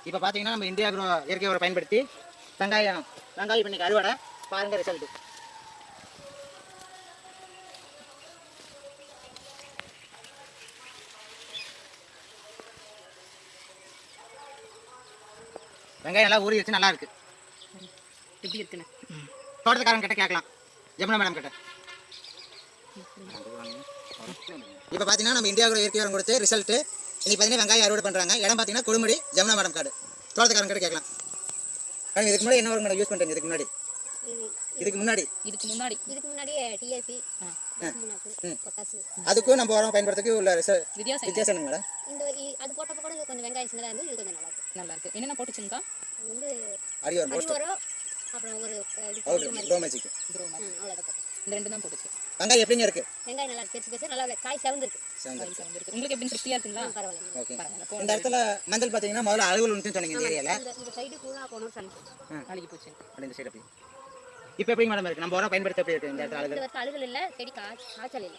இப்போ பார்த்தீங்கன்னா நம்ம இந்தியா அக்ரோ இயற்கை உரம் பயன்படுத்தி வெங்காயம் இன்னைக்கு அறுவடை பாருங்க ரிசல்ட். வெங்காயம் நல்லா ஊறி வச்சு நல்லா இருக்கு. எப்படி இருக்குன்னு தோட்டத்துக்காரங்க கிட்ட கேட்கலாம், ஜமுனா மேடம் கிட்ட. இப்போ பார்த்தீங்கன்னா நம்ம இந்தியா அக்ரோ இயற்கை உரம் கொடுத்து ரிசல்ட் இன்னைக்கு பார்த்தீங்கன்னா வெங்காயம் அறுவடை பண்ணுறாங்க. இடம் பார்த்தீங்கன்னா கொடுமுடி ஜமுனா மேடம் காடு. தோட்டத்துக்காரங்க கிட்ட கேட்கலாம். இதுக்கு முன்னாடி என்ன உரம் மேடம் யூஸ் பண்ணுறீங்க? இதுக்கு முன்னாடி டிஏபி அதுக்கும் நம்ம உரம் பயன்படுறதுக்கு உள்ள வித்தியாசம் மேடம். அது போட்டப்ப கூட கொஞ்சம் வெங்காயம் சின்னதாக இருந்து இது கொஞ்சம் நல்லா இருக்கு. என்னென்ன போட்டுச்சுங்கக்கா? வந்து அரியோர் அப்புறம் ஒரு ப்ரோமேஜிக் இந்த ரெண்டு தான் போட்டுச்சு. வெங்காயம் எப்படிங்க இருக்கு? வெங்காயம் நல்லா பெருசு நல்லா காய் செவந்திருக்கு. உங்களுக்கு எப்படி திருப்தியா இருக்குங்களா? பரவாயில்ல. ஓகே. இந்த இடத்துல மஞ்சள் பார்த்தீங்கன்னா முதல்ல அழுகல் ஒன்று சொன்னீங்க இந்த ஏரியால. இந்த சைடு கூட போனோம் சொல்லி அழுகி போச்சு. அப்படி இந்த சைடு அப்படி. இப்போ எப்படி மேடம் இருக்கு? நம்ம உரம் பயன்படுத்த எப்படி இருக்கு இந்த இடத்துல அழுகல்? இந்த அழுகல் இல்ல, செடி காய்ச்சல் இல்ல.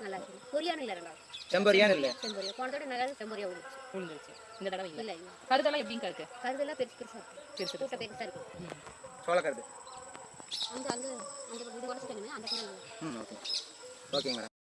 நல்லா இருக்கு. கொரியான் இல்ல ரெண்டாவது. செம்பரியான் இல்ல. செம்பரியா. போன தடவை நல்லா செம்பரியா உழுந்துச்சு. இந்த தடவை இல்ல. கருதெல்லாம் எப்படிங்க இருக்கு? கருதெல்லாம் பெருசா இருக்கு. கூட்ட பெருசா இருக்கு. சோள கருது. அந்த வீடு உடைச்சிட்டேங்க அந்த ஓகே. ஓகேங்க மேடம்.